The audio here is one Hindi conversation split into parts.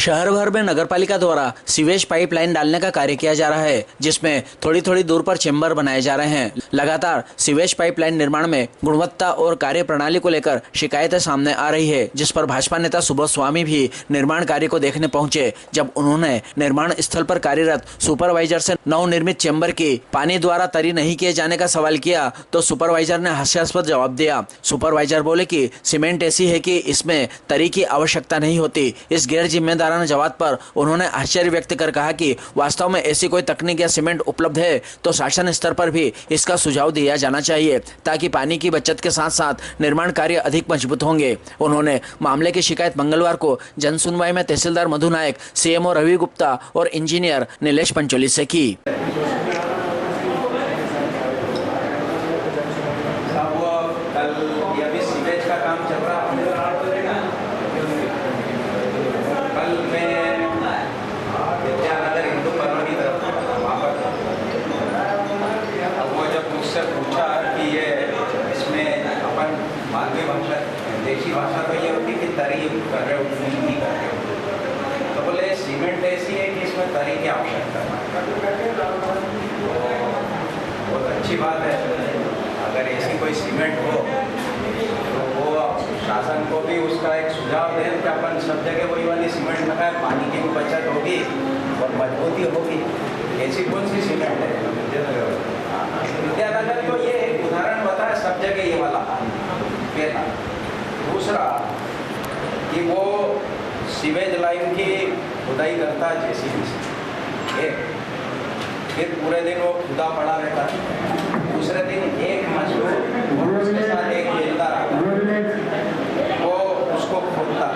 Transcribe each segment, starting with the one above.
शहर भर में नगरपालिका द्वारा सीवेज पाइपलाइन डालने का कार्य किया जा रहा है, जिसमें थोड़ी थोड़ी दूर पर चेंबर बनाए जा रहे हैं। लगातार सीवेज पाइपलाइन निर्माण में गुणवत्ता और कार्य प्रणाली को लेकर शिकायतें सामने आ रही है, जिस पर भाजपा नेता सुबोध स्वामी भी निर्माण कार्य को देखने पहुंचे। जब उन्होंने निर्माण स्थल पर कार्यरत सुपरवाइजर से नवनिर्मित चेंबर की पानी द्वारा तरी नहीं किए जाने का सवाल किया तो सुपरवाइजर ने हास्यास्पद जवाब दिया। सुपरवाइजर बोले कि सीमेंट ऐसी है कि इसमें तरी की आवश्यकता नहीं होती। इस गैर जिम्मेदाराना जवाब पर उन्होंने आश्चर्य व्यक्त कर कहा कि वास्तव में ऐसी कोई तकनीक या सीमेंट उपलब्ध है तो शासन स्तर पर भी इसका सुझाव दिया जाना चाहिए, ताकि पानी की बचत के साथ साथ निर्माण कार्य अधिक मजबूत होंगे। उन्होंने मामले की शिकायत मंगलवार को जन सुनवाई में तहसीलदार मधु नायक, सीएमओ रवि गुप्ता और इंजीनियर नीलेश पंचोली से की। देशी भाषा तो ये होती कि तरी कर रहे हो नहीं कर रहे हो, तो बोले सीमेंट ऐसी है कि इसमें तरी की आवश्यकता है। बहुत अच्छी बात है, अगर ऐसी कोई सीमेंट हो तो वो शासन को भी उसका एक सुझाव दे कि अपन सब जगह वही वाली सीमेंट लगाए, पानी की भी बचत होगी और मजबूती होगी। ऐसी कौन सी सीमेंट है? विद्यानगर तो ये एक उदाहरण बताया, सब जगह ये वाला पहला। दूसरा कि वो सीवेज लाइन की खुदाई करता है जेसीबी से, फिर पूरे दिन वो खुदा पड़ा रहता है। दूसरे दिन एक मजदूर और उसके साथ एक बेलदार आता है, वो उसको खोदता।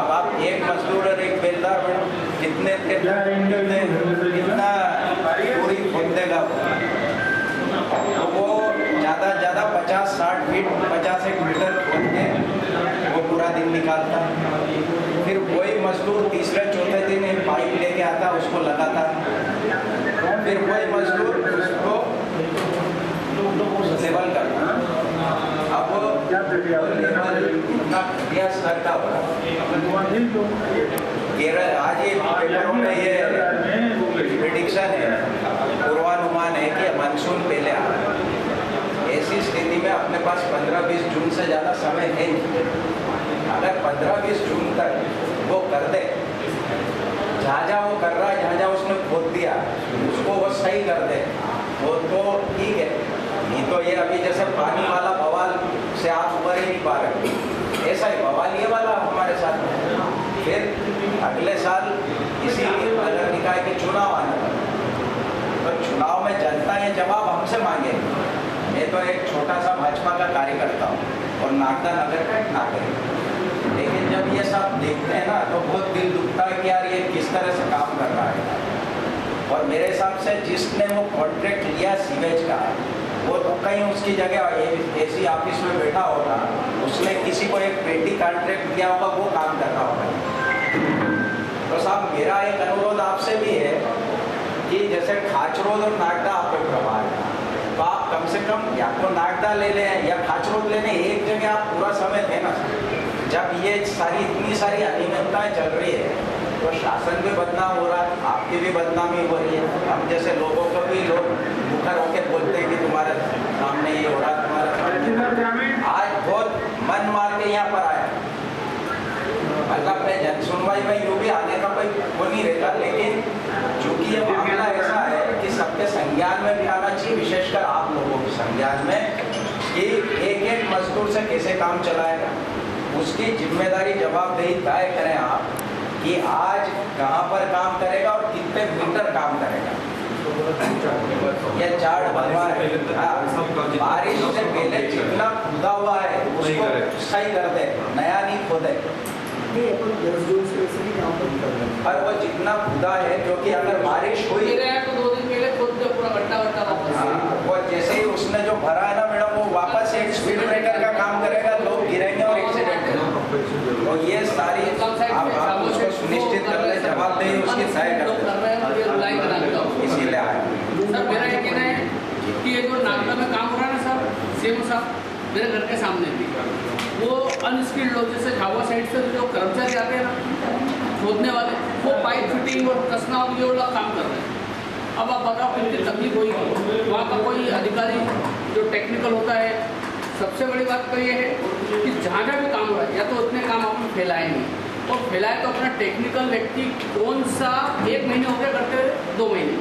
अब आप एक मजदूर और एक बेलदार कितना पूरी खोद देगा, तो वो ज़्यादा 50-60 फीट 50 मीटर खोद के वो पूरा दिन निकालता। फिर वही मजदूर तीसरे चौथे दिन एक पाइप लेके आता, उसको लगाता। फिर वही मजदूर उसको लेवल करता। अब अभ्यास करता हुआ आज ये पेपरों में ये प्रेडिक्शन है, पूर्वानुमान है कि मानसून पहले आ रहा है। ऐसी स्थिति में अपने पास 15-20 जून से ज़्यादा समय है। अगर 15-20 जून तक वो कर दे, जहाँ वो कर रहा है, जहाँ उसने खोद दिया उसको वो सही कर दे, वो तो ठीक है। नहीं तो ये अभी जैसे पानी वाला बवाल से आप उबर ही नहीं पा रहे, ऐसा ही बवाल ये वाला हमारे साथ। फिर अगले साल इसी नगर निकाय के चुनाव आने वाले, तो चुनाव में जनता ये जवाब हमसे मांगेगी। मैं तो एक छोटा सा भाजपा का कार्यकर्ता हूँ और नागदा नगर का एक नागरिक, लेकिन जब ये सब देखते हैं ना तो बहुत दिल दुखता है कि यार ये किस तरह से काम कर रहा है। और मेरे हिसाब से जिसने वो कॉन्ट्रैक्ट लिया सीवेज का, वो तो कहीं उसकी जगह ऐसी ऑफिस में बैठा होगा, उसने किसी को एक पेटी कॉन्ट्रैक्ट दिया होगा, वो काम कर रहा होगा। तो साहब मेरा एक अनुरोध आपसे भी है कि जैसे खाचरोद और नागदा आप पे प्रभाव है, तो आप कम से कम या तो नागदा ले लें या खाचरोद ले लें, एक जगह आप पूरा समय देना। जब ये इतनी सारी अनियमितताएं चल रही है तो शासन भी बदनाम हो रहा है, आपकी भी बदनामी हो रही है। हम जैसे लोगों को भी लोग मुखर होकर बोलते हैं कि तुम्हारे सामने ये हो रहा, तुम्हारे आज बहुत मन मार के यहाँ पर आया। मतलब मैं जन सुनवाई में यूँ भी आने का कोई वो नहीं रहता, लेकिन चूंकि ये मामला ऐसा है कि सबके संज्ञान में भी आना चाहिए, विशेषकर आप लोगों के संज्ञान में, कि एक मजदूर से कैसे काम चलाएगा, उसकी जिम्मेदारी जवाबदेही तय करें आप कि आज कहाँ पर काम करेगा और कितने मीटर काम करेगा। यह चार्ट बनवा है, बारिश से पहले जितना खुदा हुआ है उसको सही कर दे, नया नहीं खोदे। और वो जितना खुदा है, क्योंकि अगर बारिश हुई तो 2 दिन पहले खुद का पूरा गड्ढा वापस, वो जैसे ही उसने जो भरा है ना मैडम, वो वापस एक स्पीड ब्रेकर का काम करेगा, लोग गिरेंगे और एक्सीडेंट होगा। तो ये सारी आप उसको सुनिश्चित कर ले, जवाबदेही उसकी तय कर ले, इसीलिए आए। सर मेरा ये कहना है कि ये जो नागदा में काम हो रहा है ना सर, सेम साहब मेरे घर के सामने भी वो अनस्किल्ड लोग, जैसे झाबुआ साइड से जो कर्मचारी आते हैं ना, खोदने वाले वो पाइप फिटिंग और कसना और ये वाला काम कर रहे हैं। अब आप बताओ कितनी तकलीफ होगी वहाँ का कोई अधिकारी जो टेक्निकल होता है। सबसे बड़ी बात तो ये है कि जहाँ जहाँ भी काम हो रहा है या तो उतने काम आपने फैलाए नहीं, और फैलाए तो अपना टेक्निकल व्यक्ति कौन सा 1 महीने हो गया करते हुए 2 महीने।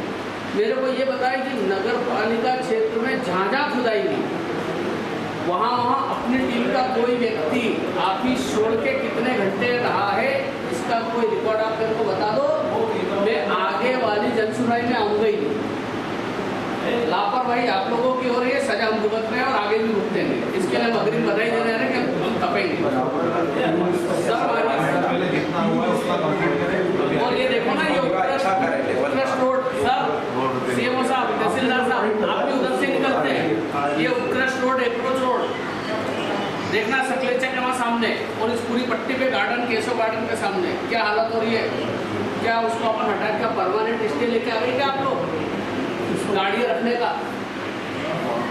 मेरे को ये बताया कि नगर पालिका क्षेत्र में जहाँ जहाँ खुदाई नहीं वहाँ अपनी टीम का कोई व्यक्ति ऑफिस छोड़ के कितने घंटे रहा है, इसका कोई रिकॉर्ड आप मेरे को बता दो, मैं आगे वाली जनसुनवाई में आऊँगा ही नहीं। लापरवाही आप लोगों की हो रही है, सजा हम भुगत रहे हैं और आगे भी भुगतेंगे। इसके लिए हम अग्रिम बधाई दे रहे हैं कि हम तपेंगे। और ये देखो ना, ये उत्कृष्ट रोड सर, सीएमओ साहब, तहसीलदार साहब, आप भी उधर से निकलते हैं। ये उत्कृष्ट रोड, अप्रोच रोड देखना सकलेचा के वहाँ सामने, और इस पूरी पट्टी पे गार्डन, केशव गार्डन के सामने क्या हालत हो रही है। क्या उसको अपन हटा के परमानेंट स्टे लेके आ गए क्या आप लोग गाड़ी रखने का।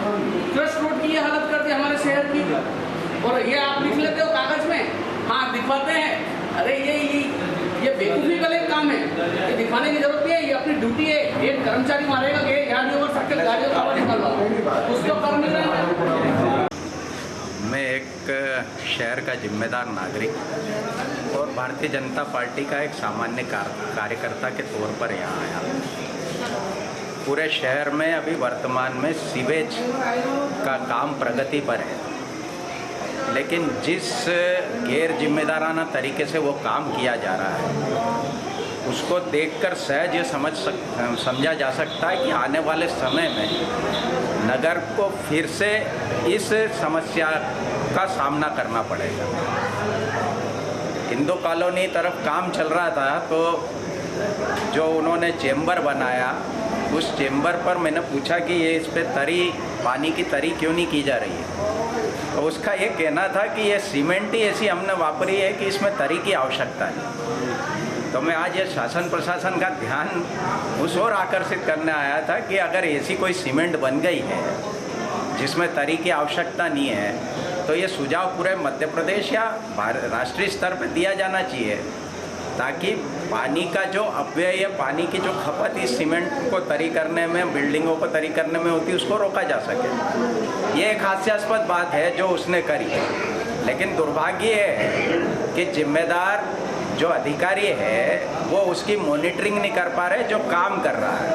उत्कृष्ट रोड की ये हालत कर दी हमारे शहर की, और ये आप लिख लेते हो कागज में, हाँ दिखवाते हैं। अरे ये बेवकूफ़ी का एक काम है, ये दिखाने की जरूरत नहीं है, ये अपनी ड्यूटी है। एक कर्मचारी मारेगा कि यहाँ नहीं ओवर सकते, गाड़ियों का निकलवा, उसको कर नहीं रहे। मैं एक शहर का जिम्मेदार नागरिक और भारतीय जनता पार्टी का एक सामान्य कार्यकर्ता के तौर पर यहाँ आया। पूरे शहर में अभी वर्तमान में सीवेज का काम प्रगति पर है, लेकिन जिस गैर जिम्मेदाराना तरीके से वो काम किया जा रहा है उसको देखकर सहज ये समझा जा सकता है कि आने वाले समय में नगर को फिर से इस समस्या का सामना करना पड़ेगा। हिंदू कॉलोनी तरफ काम चल रहा था, तो जो उन्होंने चेंबर बनाया उस चेंबर पर मैंने पूछा कि ये इस पर पानी की तरी क्यों नहीं की जा रही है, तो उसका ये कहना था कि ये सीमेंट ही ऐसी हमने वापरी है कि इसमें तरी की आवश्यकता है। तो मैं आज ये शासन प्रशासन का ध्यान उस ओर आकर्षित करने आया था कि अगर ऐसी कोई सीमेंट बन गई है जिसमें तरी की आवश्यकता नहीं है, तो ये सुझाव पूरे मध्य प्रदेश या राष्ट्रीय स्तर पर दिया जाना चाहिए, ताकि पानी का जो अपव्यय या पानी की जो खपत इस सीमेंट को तरी करने में, बिल्डिंगों को तरी करने में होती है, उसको रोका जा सके। ये एक हास्यास्पद बात है जो उसने करी, लेकिन दुर्भाग्य है कि जिम्मेदार जो अधिकारी है वो उसकी मॉनिटरिंग नहीं कर पा रहे जो काम कर रहा है।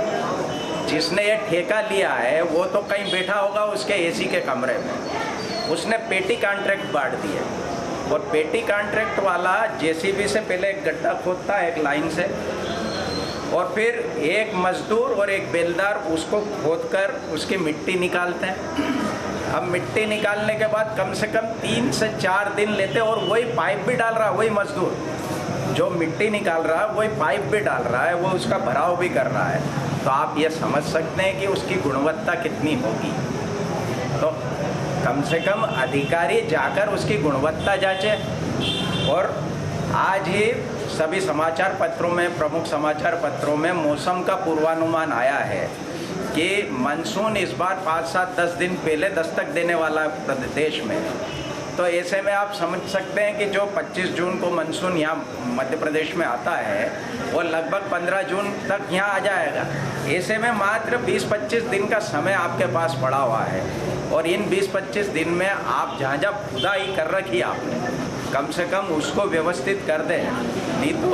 जिसने ये ठेका लिया है वो तो कहीं बैठा होगा उसके एसी के कमरे में, उसने पेटी कॉन्ट्रैक्ट बांट दिए, और पेटी कॉन्ट्रैक्ट वाला जेसीबी से पहले एक गड्ढा खोदता है एक लाइन से, और फिर एक मजदूर और एक बेलदार उसको खोदकर उसकी मिट्टी निकालते हैं। अब मिट्टी निकालने के बाद कम से कम 3 से 4 दिन लेते, और वही पाइप भी डाल रहा है, वही मजदूर जो मिट्टी निकाल रहा है वही पाइप भी डाल रहा है, वो उसका भराव भी कर रहा है। तो आप ये समझ सकते हैं कि उसकी गुणवत्ता कितनी होगी। तो कम से कम अधिकारी जाकर उसकी गुणवत्ता जांचे। और आज ही सभी समाचार पत्रों में, प्रमुख समाचार पत्रों में मौसम का पूर्वानुमान आया है कि मानसून इस बार 5, 7, 10 दिन पहले दस्तक देने वाला प्रदेश में। तो ऐसे में आप समझ सकते हैं कि जो 25 जून को मानसून यहाँ मध्य प्रदेश में आता है वो लगभग 15 जून तक यहाँ आ जाएगा। ऐसे में मात्र 20-25 दिन का समय आपके पास पड़ा हुआ है, और इन 20-25 दिन में आप जहाँ जहाँ खुदाई कर रखी है आपने, कम से कम उसको व्यवस्थित कर दें। नहीं तो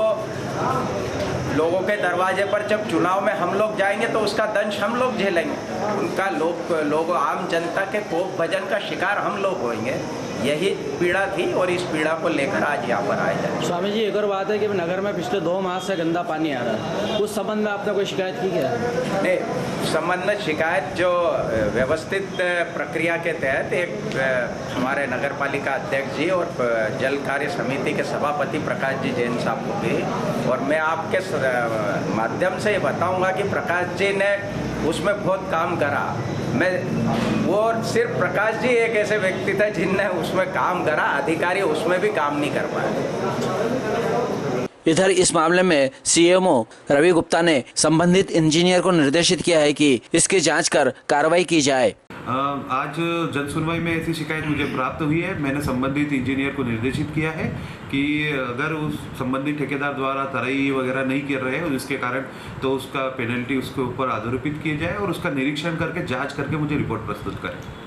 लोगों के दरवाजे पर जब चुनाव में हम लोग जाएंगे तो उसका दंश हम लोग झेलेंगे, उनका लोग आम जनता के कोप भजन का शिकार हम लोग होंगे। यही पीड़ा थी और इस पीड़ा को लेकर आज यहाँ पर आए जाए। स्वामी जी, एक और बात है कि नगर में पिछले 2 माह से गंदा पानी आ रहा है, उस संबंध में आपने कोई शिकायत की क्या? नहीं, संबंध में शिकायत जो व्यवस्थित प्रक्रिया के तहत एक हमारे नगर पालिका अध्यक्ष जी और जल कार्य समिति के सभापति प्रकाश जी जैन साहब को भी, और मैं आपके माध्यम से ये बताऊंगा कि प्रकाश जी ने उसमें बहुत काम करा। वो सिर्फ प्रकाश जी एक ऐसे व्यक्ति थे जिनने उसमें काम करा, अधिकारी उसमें भी काम नहीं कर पाए। इधर इस मामले में सीएमओ रवि गुप्ता ने संबंधित इंजीनियर को निर्देशित किया है कि इसकी जांच कर कार्रवाई की जाए। आज जन सुनवाई में ऐसी शिकायत मुझे प्राप्त हुई है। मैंने संबंधित इंजीनियर को निर्देशित किया है कि अगर उस संबंधित ठेकेदार द्वारा तराई वगैरह नहीं कर रहे हैं जिसके कारण, तो उसका पेनल्टी उसके ऊपर आरोपित किया जाए और उसका निरीक्षण करके जांच करके मुझे रिपोर्ट प्रस्तुत करें।